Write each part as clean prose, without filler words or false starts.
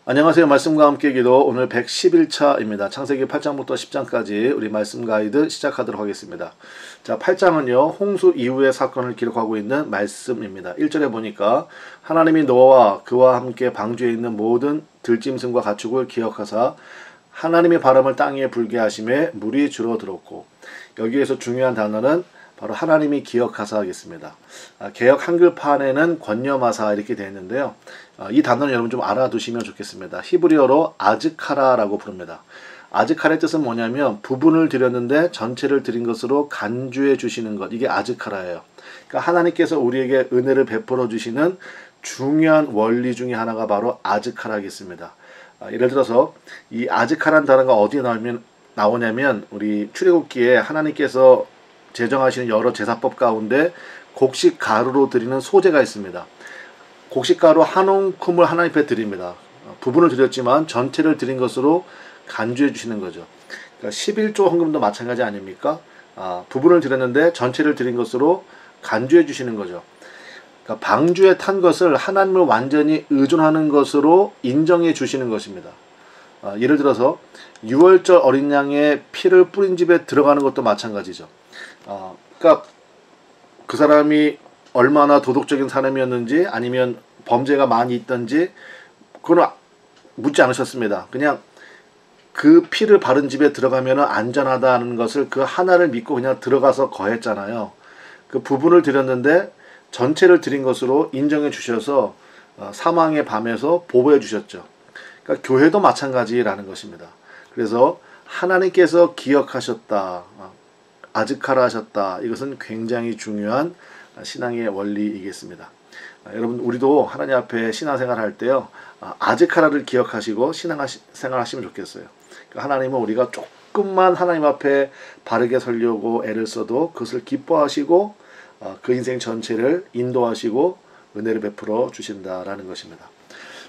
안녕하세요. 말씀과 함께 기도 오늘 111차입니다. 창세기 8장부터 10장까지 우리 말씀 가이드 시작하도록 하겠습니다. 자, 8장은요. 홍수 이후의 사건을 기록하고 있는 말씀입니다. 1절에 보니까 하나님이 노아와 그와 함께 방주에 있는 모든 들짐승과 가축을 기억하사 하나님의 바람을 땅 위에 불게 하심에 물이 줄어들었고, 여기에서 중요한 단어는 바로 하나님이 기억하사 하겠습니다. 개역 한글판에는 권념하사 이렇게 되어 있는데요. 이 단어는 여러분 좀 알아두시면 좋겠습니다. 히브리어로 아즈카라라고 부릅니다. 아즈카라의 뜻은 뭐냐면 부분을 드렸는데 전체를 드린 것으로 간주해 주시는 것. 이게 아즈카라예요. 그러니까 하나님께서 우리에게 은혜를 베풀어 주시는 중요한 원리 중에 하나가 바로 아즈카라겠습니다. 예를 들어서 이 아즈카라는 단어가 어디에 나오냐면 우리 출애굽기에 하나님께서 제정하시는 여러 제사법 가운데 곡식 가루로 드리는 소제가 있습니다. 곡식 가루 한 움큼을 하나님 앞에 드립니다. 부분을 드렸지만 전체를 드린 것으로 간주해 주시는 거죠. 그러니까 11조 헌금도 마찬가지 아닙니까? 부분을 드렸는데 전체를 드린 것으로 간주해 주시는 거죠. 그러니까 방주에 탄 것을 하나님을 완전히 의존하는 것으로 인정해 주시는 것입니다. 예를 들어서 6월절 어린 양의 피를 뿌린 집에 들어가는 것도 마찬가지죠. 그러니까 그 사람이 얼마나 도덕적인 사람이었는지 아니면 범죄가 많이 있던지 그건 묻지 않으셨습니다. 그냥 그 피를 바른 집에 들어가면 안전하다는 것을 그 하나를 믿고 그냥 들어가서 거했잖아요. 그 부분을 드렸는데 전체를 드린 것으로 인정해 주셔서 사망의 밤에서 보호해 주셨죠. 그러니까 교회도 마찬가지라는 것입니다. 그래서 하나님께서 기억하셨다, 아즈카라 하셨다. 이것은 굉장히 중요한 신앙의 원리이겠습니다. 여러분 우리도 하나님 앞에 신앙생활 할 때요. 아즈카라를 기억하시고 신앙생활 하시면 좋겠어요. 그러니까 하나님은 우리가 조금만 하나님 앞에 바르게 서려고 애를 써도 그것을 기뻐하시고 그 인생 전체를 인도하시고 은혜를 베풀어 주신다라는 것입니다.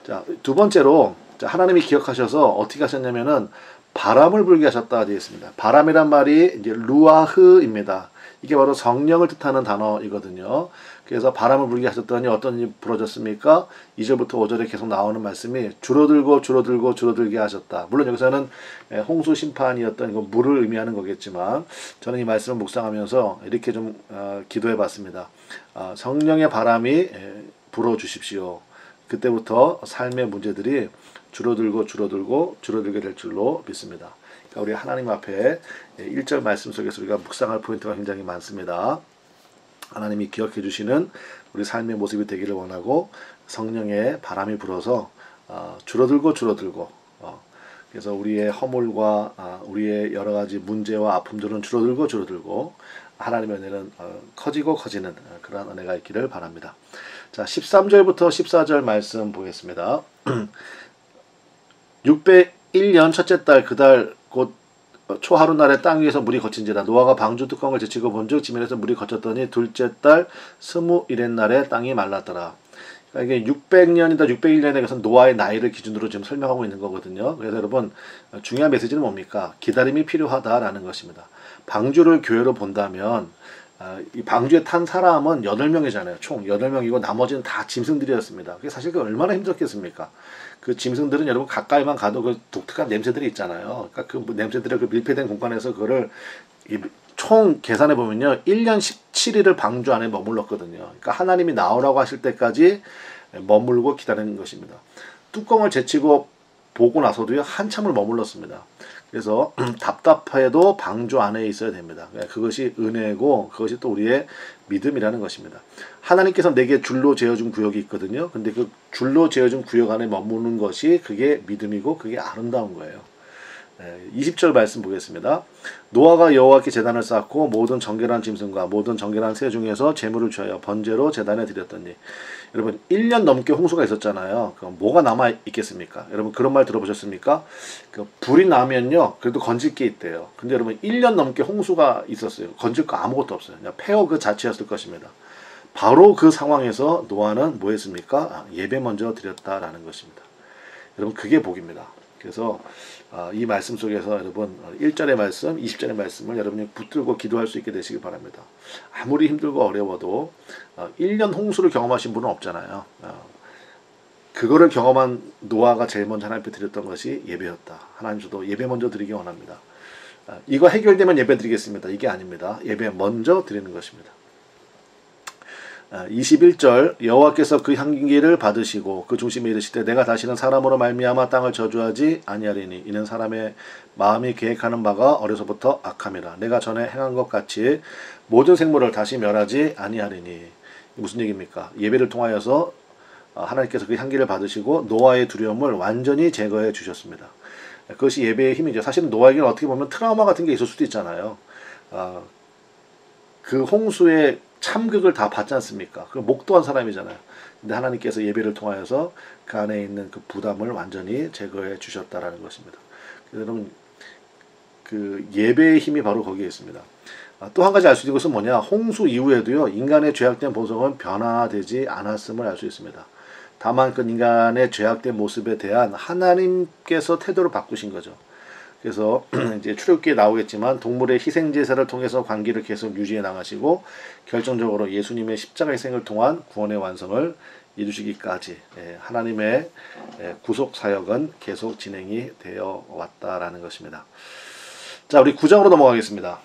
자, 두 번째로 하나님이 기억하셔서 어떻게 하셨냐면은 바람을 불게 하셨다 되어 있습니다. 바람이란 말이 이제 루아흐입니다. 이게 바로 성령을 뜻하는 단어이거든요. 그래서 바람을 불게 하셨더니 어떤 일이 벌어졌습니까? 2절부터 5절에 계속 나오는 말씀이 줄어들게 하셨다. 물론 여기서는 홍수 심판이었던 이거 물을 의미하는 거겠지만 저는 이 말씀을 묵상하면서 이렇게 좀 기도해 봤습니다. 성령의 바람이 불어주십시오. 그때부터 삶의 문제들이 줄어들게 될 줄로 믿습니다. 그러니까 우리 하나님 앞에 1절 말씀 속에서 우리가 묵상할 포인트가 굉장히 많습니다. 하나님이 기억해 주시는 우리 삶의 모습이 되기를 원하고 성령의 바람이 불어서 줄어들고 그래서 우리의 허물과 우리의 여러 가지 문제와 아픔들은 줄어들고 하나님의 은혜는 커지는 그러한 은혜가 있기를 바랍니다. 자, 13절부터 14절 말씀 보겠습니다. 601년 첫째 달 그달 곧 초하룻날에 땅 위에서 물이 거친지라 노아가 방주 뚜껑을 제치고 본즉 지면에서 물이 거쳤더니 둘째 달 21의 날에 땅이 말랐더라. 그러니까 이게 600년이다 601년에 것은 노아의 나이를 기준으로 지금 설명하고 있는 거거든요. 그래서 여러분 중요한 메시지는 뭡니까? 기다림이 필요하다라는 것입니다. 방주를 교회로 본다면 이 방주에 탄 사람은 8명이잖아요. 총 8명이고 나머지는 다 짐승들이었습니다. 그게 사실 얼마나 힘들었겠습니까? 그 짐승들은 여러분 가까이만 가도 그 독특한 냄새들이 있잖아요. 그러니까 그 냄새들을 그 밀폐된 공간에서 그거를 총 계산해 보면요. 1년 17일을 방주 안에 머물렀거든요. 그러니까 하나님이 나오라고 하실 때까지 머물고 기다리는 것입니다. 뚜껑을 제치고 보고 나서도요. 한참을 머물렀습니다. 그래서 답답해도 방주 안에 있어야 됩니다. 그것이 은혜고 그것이 또 우리의 믿음이라는 것입니다. 하나님께서 내게 줄로 재어준 구역이 있거든요. 근데 그 줄로 재어준 구역 안에 머무는 것이 그게 믿음이고 그게 아름다운 거예요. 20절 말씀 보겠습니다. 노아가 여호와께 제단을 쌓고 모든 정결한 짐승과 모든 정결한 새 중에서 제물을 취하여 번제로 제단에 드렸더니 여러분 1년 넘게 홍수가 있었잖아요. 그럼 뭐가 남아 있겠습니까? 여러분 그런 말 들어보셨습니까? 그 불이 나면요 그래도 건질 게 있대요. 근데 여러분 1년 넘게 홍수가 있었어요. 건질 거 아무것도 없어요. 그냥 폐허 그 자체였을 것입니다. 바로 그 상황에서 노아는 뭐 했습니까? 예배 먼저 드렸다라는 것입니다. 여러분 그게 복입니다. 그래서 이 말씀 속에서 여러분 1절의 말씀, 20절의 말씀을 여러분이 붙들고 기도할 수 있게 되시기 바랍니다. 아무리 힘들고 어려워도 1년 홍수를 경험하신 분은 없잖아요. 그거를 경험한 노아가 제일 먼저 하나님 앞에 드렸던 것이 예배였다. 하나님 저도 예배 먼저 드리기 원합니다. 이거 해결되면 예배 드리겠습니다. 이게 아닙니다. 예배 먼저 드리는 것입니다. 21절 여호와께서 그 향기를 받으시고 그 중심에 이르시되 내가 다시는 사람으로 말미암아 땅을 저주하지 아니하리니 이는 사람의 마음이 계획하는 바가 어려서부터 악함이라 내가 전에 행한 것 같이 모든 생물을 다시 멸하지 아니하리니. 무슨 얘기입니까? 예배를 통하여서 하나님께서 그 향기를 받으시고 노아의 두려움을 완전히 제거해 주셨습니다. 그것이 예배의 힘이죠. 사실은 노아에게는 어떻게 보면 트라우마 같은 게 있을 수도 있잖아요. 그 홍수의 참극을 다 받지 않습니까? 그 목도한 사람이잖아요. 근데 하나님께서 예배를 통하여서 그 안에 있는 그 부담을 완전히 제거해 주셨다라는 것입니다. 여러분, 그 예배의 힘이 바로 거기에 있습니다. 또 한 가지 알 수 있는 것은 뭐냐? 홍수 이후에도요, 인간의 죄악된 본성은 변화되지 않았음을 알 수 있습니다. 다만 그 인간의 죄악된 모습에 대한 하나님께서 태도를 바꾸신 거죠. 그래서 이제 출애굽기에 나오겠지만 동물의 희생 제사를 통해서 관계를 계속 유지해 나가시고 결정적으로 예수님의 십자가 희생을 통한 구원의 완성을 이루시기까지 하나님의 구속 사역은 계속 진행이 되어 왔다라는 것입니다. 자, 우리 9장으로 넘어가겠습니다.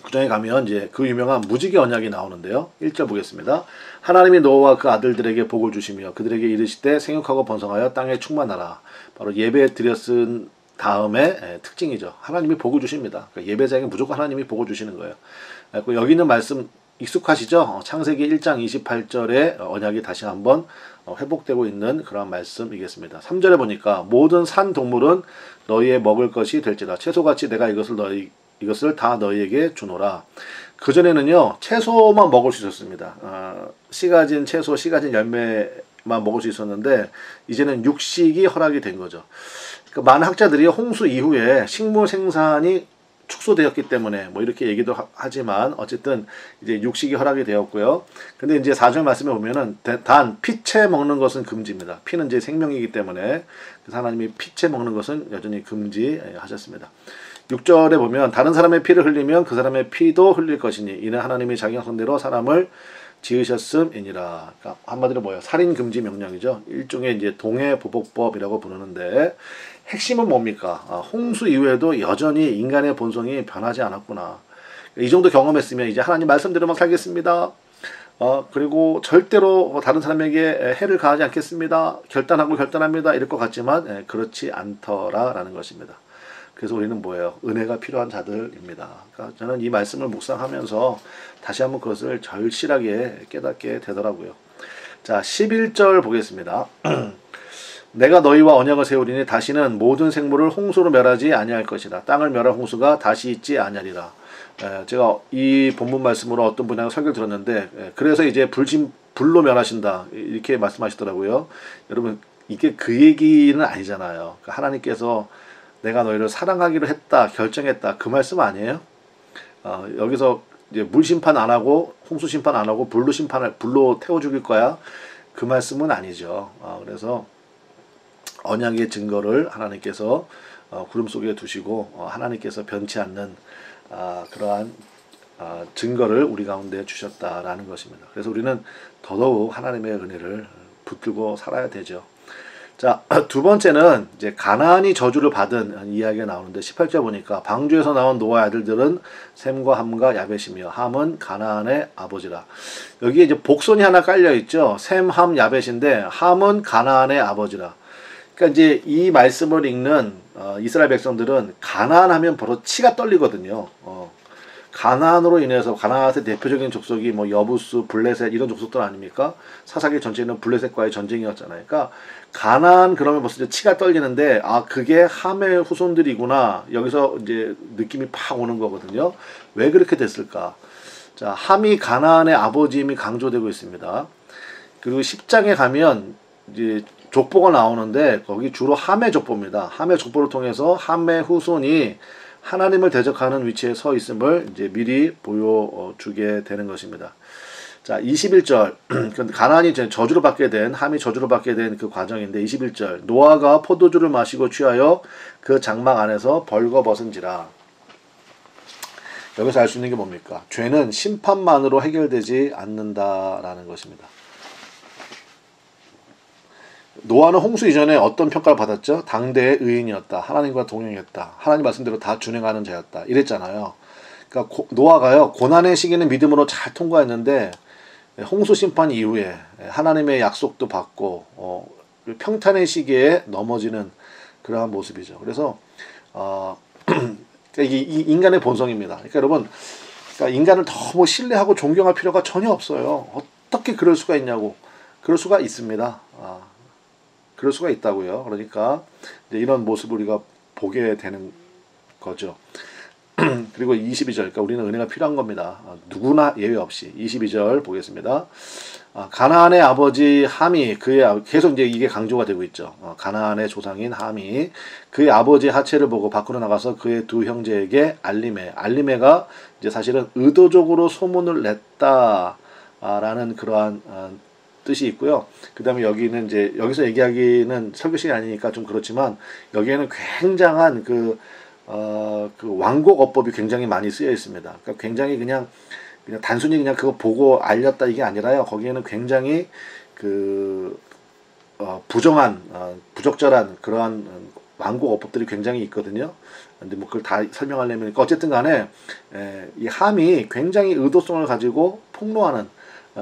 9장에 가면 이제 그 유명한 무지개 언약이 나오는데요. 1절 보겠습니다. 하나님이 노아와 그 아들들에게 복을 주시며 그들에게 이르시되 생육하고 번성하여 땅에 충만하라. 바로 예배 드렸은 다음에 특징이죠. 하나님이 복을 주십니다. 그러니까 예배자에게 무조건 하나님이 복을 주시는 거예요. 여기 있는 말씀 익숙하시죠? 창세기 1장 28절의 언약이 다시 한번 회복되고 있는 그런 말씀이겠습니다. 3절에 보니까 모든 산 동물은 너희의 먹을 것이 될지라 채소같이 내가 이것을 다 너희에게 주노라. 그전에는요 채소만 먹을 수 있었습니다. 씨 가진 채소, 씨 가진 열매만 먹을 수 있었는데 이제는 육식이 허락이 된 거죠. 그러니까 많은 학자들이 홍수 이후에 식물 생산이 축소되었기 때문에 뭐 이렇게 얘기도 하지만 어쨌든 이제 육식이 허락이 되었고요. 근데 이제 4절 말씀에 보면은 단 피채 먹는 것은 금지입니다. 피는 이제 생명이기 때문에 그래서 하나님이 피채 먹는 것은 여전히 금지하셨습니다. 6절에 보면 다른 사람의 피를 흘리면 그 사람의 피도 흘릴 것이니 이는 하나님이 자기 형상대로 사람을 지으셨음이니라. 그러니까 한마디로 뭐예요? 살인 금지 명령이죠. 일종의 이제 동해보복법이라고 부르는데 핵심은 뭡니까? 홍수 이후에도 여전히 인간의 본성이 변하지 않았구나. 이 정도 경험했으면 이제 하나님 말씀대로만 살겠습니다. 그리고 절대로 다른 사람에게 해를 가하지 않겠습니다. 결단합니다. 이럴 것 같지만 그렇지 않더라라는 것입니다. 그래서 우리는 뭐예요? 은혜가 필요한 자들입니다. 그러니까 저는 이 말씀을 묵상하면서 다시 한번 그것을 절실하게 깨닫게 되더라고요. 자, 11절 보겠습니다. 내가 너희와 언약을 세우리니 다시는 모든 생물을 홍수로 멸하지 아니할 것이다. 땅을 멸할 홍수가 다시 있지 아니하리라. 제가 이 본문 말씀으로 어떤 분하고 설교를 들었는데 그래서 이제 불로 멸하신다 이렇게 말씀하시더라고요. 여러분 이게 그 얘기는 아니잖아요. 그러니까 하나님께서 내가 너희를 사랑하기로 했다 결정했다 그 말씀 아니에요? 여기서 이제 물 심판 안 하고 홍수 심판 안 하고 불로 태워 죽일 거야 그 말씀은 아니죠. 그래서 언약의 증거를 하나님께서 구름 속에 두시고 하나님께서 변치 않는 그러한 증거를 우리 가운데 주셨다라는 것입니다. 그래서 우리는 더더욱 하나님의 은혜를 붙들고 살아야 되죠. 자, 두 번째는 이제 가나안이 저주를 받은 이야기가 나오는데 18절 보니까 방주에서 나온 노아의 아들들은 셈과 함과 야벳이며 함은 가나안의 아버지라. 여기에 이제 복선이 하나 깔려 있죠. 셈, 함, 야벳인데 함은 가나안의 아버지라. 그러니까 이제 이 말씀을 읽는 이스라엘 백성들은 가나안 하면 바로 치가 떨리거든요. 가나안으로 인해서 가나안의 대표적인 족속이 뭐 여부스, 블레셋 이런 족속들 아닙니까? 사사기 전체는 블레셋과의 전쟁이었잖아요. 그러니까 가나안 그러면 벌써 치가 떨리는데 그게 함의 후손들이구나. 여기서 이제 느낌이 팍 오는 거거든요. 왜 그렇게 됐을까? 자, 함이 가나안의 아버지임이 강조되고 있습니다. 그리고 10장에 가면 이제 족보가 나오는데 거기 주로 함의 족보입니다. 함의 족보를 통해서 함의 후손이 하나님을 대적하는 위치에 서 있음을 이제 미리 보여주게 되는 것입니다. 자, 21절. 가나안이 저주를 받게 된, 함이 저주를 받게 된 그 과정인데 21절. 노아가 포도주를 마시고 취하여 그 장막 안에서 벌거벗은지라. 여기서 알 수 있는 게 뭡니까? 죄는 심판만으로 해결되지 않는다라는 것입니다. 노아는 홍수 이전에 어떤 평가를 받았죠? 당대의 의인이었다. 하나님과 동행했다. 하나님 말씀대로 다 준행하는 자였다. 이랬잖아요. 그러니까 노아가요, 고난의 시기는 믿음으로 잘 통과했는데 홍수 심판 이후에 하나님의 약속도 받고 평탄의 시기에 넘어지는 그러한 모습이죠. 그래서 이게 인간의 본성입니다. 그러니까 여러분, 그러니까 인간을 너무 신뢰하고 존경할 필요가 전혀 없어요. 어떻게 그럴 수가 있냐고. 그럴 수가 있습니다. 그럴 수가 있다고요. 그러니까 이제 이런 모습을 우리가 보게 되는 거죠. 그리고 22절, 그러니까 우리는 은혜가 필요한 겁니다. 누구나 예외 없이. 22절 보겠습니다. 가나안의 아버지 함이 계속 이제 이게 강조가 되고 있죠. 가나안의 조상인 함이 그의 아버지 하체를 보고 밖으로 나가서 그의 두 형제에게 알리메가 이제 사실은 의도적으로 소문을 냈다라는 그러한 뜻이 있고요. 그 다음에 여기는 이제 여기서 얘기하기는 설교식이 아니니까 좀 그렇지만 여기에는 굉장한 그 완곡 어법이 굉장히 많이 쓰여 있습니다. 그러니까 굉장히 그냥 단순히 그냥 그거 보고 알렸다 이게 아니라요. 거기에는 굉장히 부적절한 그러한 완곡 어법들이 굉장히 있거든요. 근데 뭐 그걸 다 설명하려면 어쨌든 간에 이 함이 굉장히 의도성을 가지고 폭로하는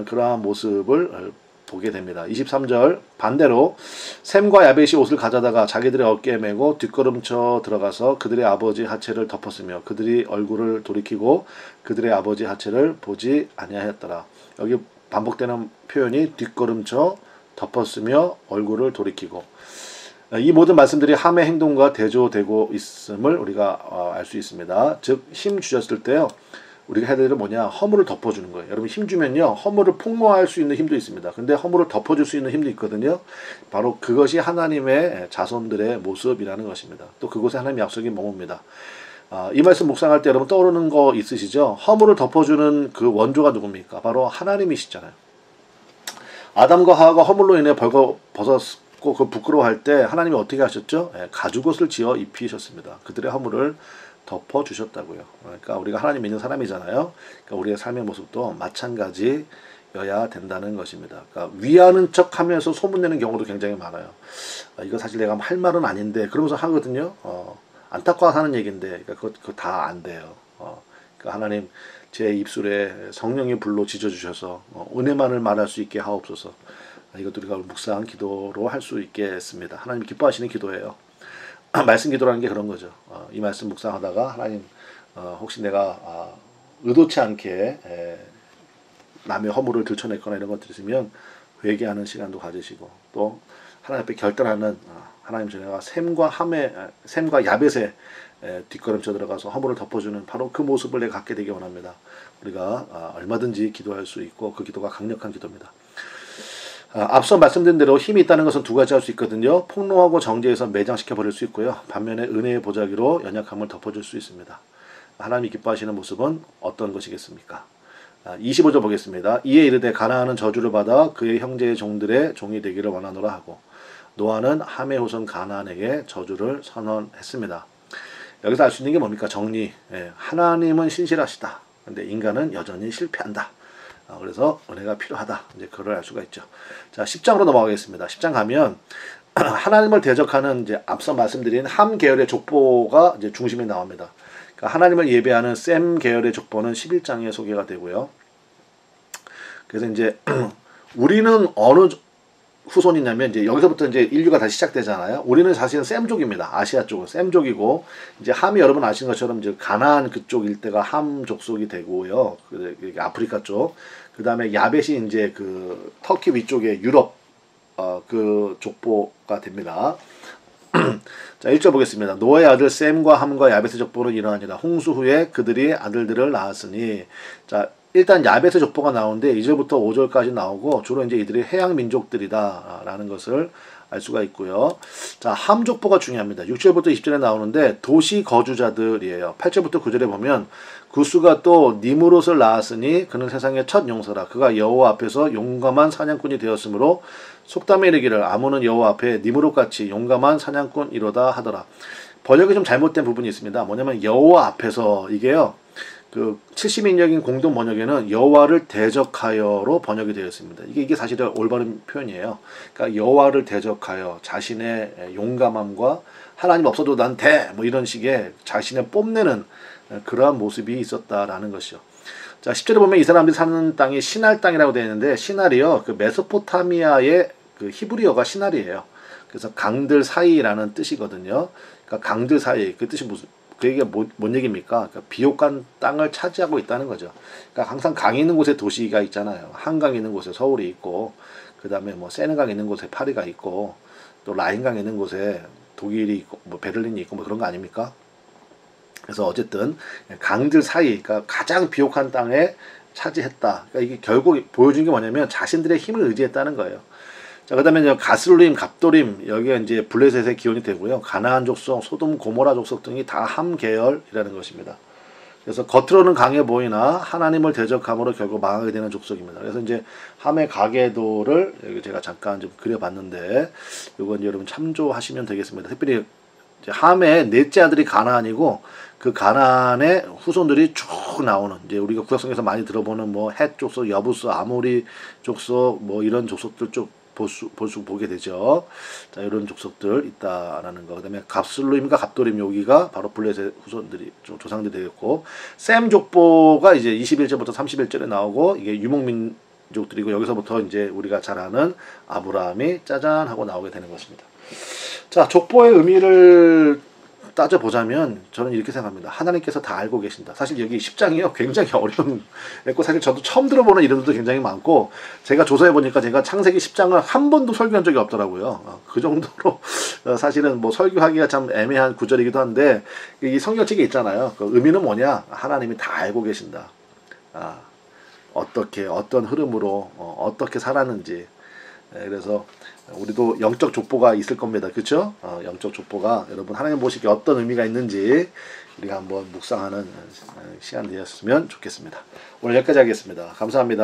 그러한 모습을 보게 됩니다. 23절 반대로 셈과 야벳이 옷을 가져다가 자기들의 어깨에 메고 뒷걸음쳐 들어가서 그들의 아버지 하체를 덮었으며 그들이 얼굴을 돌이키고 그들의 아버지 하체를 보지 아니하였더라. 여기 반복되는 표현이 뒷걸음쳐 덮었으며 얼굴을 돌이키고, 이 모든 말씀들이 함의 행동과 대조되고 있음을 우리가 알 수 있습니다. 즉 힘 주셨을 때요, 우리가 해야 될 일은 뭐냐? 허물을 덮어주는 거예요. 여러분 힘 주면요, 허물을 폭로할 수 있는 힘도 있습니다. 근데 허물을 덮어줄 수 있는 힘도 있거든요. 바로 그것이 하나님의 자손들의 모습이라는 것입니다. 또 그곳에 하나님의 약속이 머뭅니다. 이 말씀 묵상할 때 여러분 떠오르는 거 있으시죠? 허물을 덮어주는 그 원조가 누굽니까? 바로 하나님이시잖아요. 아담과 하와가 허물로 인해 벗었고 그 부끄러워할 때 하나님이 어떻게 하셨죠? 가죽옷을 지어 입히셨습니다. 그들의 허물을 덮어주셨다고요. 그러니까 우리가 하나님 믿는 사람이잖아요. 그러니까 우리의 삶의 모습도 마찬가지여야 된다는 것입니다. 그러니까 위하는 척 하면서 소문내는 경우도 굉장히 많아요. 이거 사실 내가 할 말은 아닌데 그러면서 하거든요. 안타까워서 하는 얘기인데 그거 다 안 돼요. 그러니까 하나님 제 입술에 성령의 불로 지져주셔서 은혜만을 말할 수 있게 하옵소서. 이것도 우리가 묵상 기도로 할 수 있겠습니다. 하나님 기뻐하시는 기도예요. 말씀 기도라는 게 그런 거죠. 이 말씀 묵상하다가 하나님 혹시 내가 의도치 않게 남의 허물을 들춰냈거나 이런 것들이 있으면 회개하는 시간도 가지시고 또 하나님 앞에 결단하는 하나님 전에가 셈과 야벳의 뒷걸음쳐 들어가서 허물을 덮어주는 바로 그 모습을 내가 갖게 되기 원합니다. 우리가 얼마든지 기도할 수 있고 그 기도가 강력한 기도입니다. 앞서 말씀드린 대로 힘이 있다는 것은 두 가지 할 수 있거든요. 폭로하고 정죄해서 매장시켜 버릴 수 있고요. 반면에 은혜의 보자기로 연약함을 덮어줄 수 있습니다. 하나님이 기뻐하시는 모습은 어떤 것이겠습니까? 25절 보겠습니다. 이에 이르되 가나안은 저주를 받아 그의 형제의 종들의 종이 되기를 원하노라 하고 노아는 함의 후손 가나안에게 저주를 선언했습니다. 여기서 알 수 있는 게 뭡니까? 정리. 하나님은 신실하시다. 근데 인간은 여전히 실패한다. 그래서 은혜가 필요하다. 이제 그걸 알 수가 있죠. 자, 10장으로 넘어가겠습니다. 10장 가면 하나님을 대적하는 이제 앞서 말씀드린 함 계열의 족보가 이제 중심에 나옵니다. 그러니까 하나님을 예배하는 셈 계열의 족보는 11장에 소개가 되고요. 그래서 이제 우리는 어느 후손이냐면 이제 여기서부터 이제 인류가 다시 시작되잖아요. 우리는 사실은 셈족입니다. 아시아 쪽은 셈족이고 이제 함이 여러분 아시는 것처럼 이제 가나안 그쪽 일대가 함 족속이 되고요. 아프리카 쪽. 그다음에 야벳이 이제 그 터키 위쪽에 유럽 그 족보가 됩니다. 자, 1절 보겠습니다. 노아의 아들 셈과 함과 야벳의 족보는 이러하니라. 홍수 후에 그들이 아들들을 낳았으니. 자, 일단 야벳의 족보가 나오는데 2절부터 5절까지 나오고 주로 이제 이들이 해양 민족들이다라는 것을 알 수가 있고요. 자, 함 족보가 중요합니다. 6절부터 20절에 나오는데 도시 거주자들이에요. 8절부터 9절에 보면 구스가 또 니므롯을 낳았으니 그는 세상의 첫 용사라. 그가 여호와 앞에서 용감한 사냥꾼이 되었으므로 속담에 이르기를 아몬은 여호와 앞에 니므롯같이 용감한 사냥꾼이로다 하더라. 번역이 좀 잘못된 부분이 있습니다. 뭐냐면 여호와 앞에서 이게요. 그 70인역인 공동 번역에는 여호와를 대적하여로 번역이 되어 있습니다. 이게 사실 올바른 표현이에요. 그러니까 여호와를 대적하여 자신의 용감함과 하나님 없어도 난 돼! 뭐 이런 식의 자신을 뽐내는 그러한 모습이 있었다라는 것이요. 자, 10절에 보면 이 사람들이 사는 땅이 시날 땅이라고 되어 있는데, 시날이요, 그 메소포타미아의 그 히브리어가 시날이에요. 그래서 강들 사이라는 뜻이거든요. 그러니까 강들 사이, 그 뜻이 무슨, 그 얘기가 뭔 얘기입니까? 그러니까 비옥한 땅을 차지하고 있다는 거죠. 그러니까 항상 강이 있는 곳에 도시가 있잖아요. 한강이 있는 곳에 서울이 있고, 그 다음에 뭐 세느강 있는 곳에 파리가 있고, 또 라인강 있는 곳에 독일이 있고, 뭐 베를린이 있고, 뭐 그런 거 아닙니까? 그래서 어쨌든 강들 사이, 그러니까 가장 비옥한 땅에 차지했다. 그러니까 이게 결국 보여준 게 뭐냐면 자신들의 힘을 의지했다는 거예요. 자, 그다음에 이제 가슬림, 갑도림, 여기가 이제 블레셋의 기원이 되고요. 가나안 족속, 소돔, 고모라 족속 등이 다 함 계열이라는 것입니다. 그래서 겉으로는 강해 보이나 하나님을 대적함으로 결국 망하게 되는 족속입니다. 그래서 이제 함의 가계도를 여기 제가 잠깐 좀 그려봤는데, 이건 여러분 참조하시면 되겠습니다. 특별히 이제 함의 넷째 아들이 가나안이고, 그 가나안의 후손들이 쭉 나오는, 이제 우리가 구약성에서 많이 들어보는 뭐 헷 족속, 여부스, 아모리 족속, 뭐 이런 족속들 쭉 보게 되죠. 자, 이런 족속들 있다라는 거. 그다음에 갑슬루임과 갑도림, 여기가 바로 블레셋 후손들이 조상들이 되겠고, 셈 족보가 이제 21절부터 31절에 나오고, 이게 유목민족들이고, 여기서부터 이제 우리가 잘 아는 아브라함이 짜잔 하고 나오게 되는 것입니다. 자, 족보의 의미를 따져보자면 저는 이렇게 생각합니다. 하나님께서 다 알고 계신다. 사실 여기 10장이요, 굉장히 어려운 했고, 사실 저도 처음 들어보는 이름들도 굉장히 많고, 제가 조사해보니까 제가 창세기 10장을 한 번도 설교한 적이 없더라고요. 그 정도로 사실은 뭐 설교하기가 참 애매한 구절이기도 한데, 이 성경책에 있잖아요. 그 의미는 뭐냐? 하나님이 다 알고 계신다. 어떻게, 어떤 흐름으로 어떻게 살았는지. 그래서 우리도 영적 족보가 있을 겁니다. 그렇죠? 영적 족보가 여러분 하나님 보시기에 어떤 의미가 있는지 우리가 한번 묵상하는 시간 되었으면 좋겠습니다. 오늘 여기까지 하겠습니다. 감사합니다.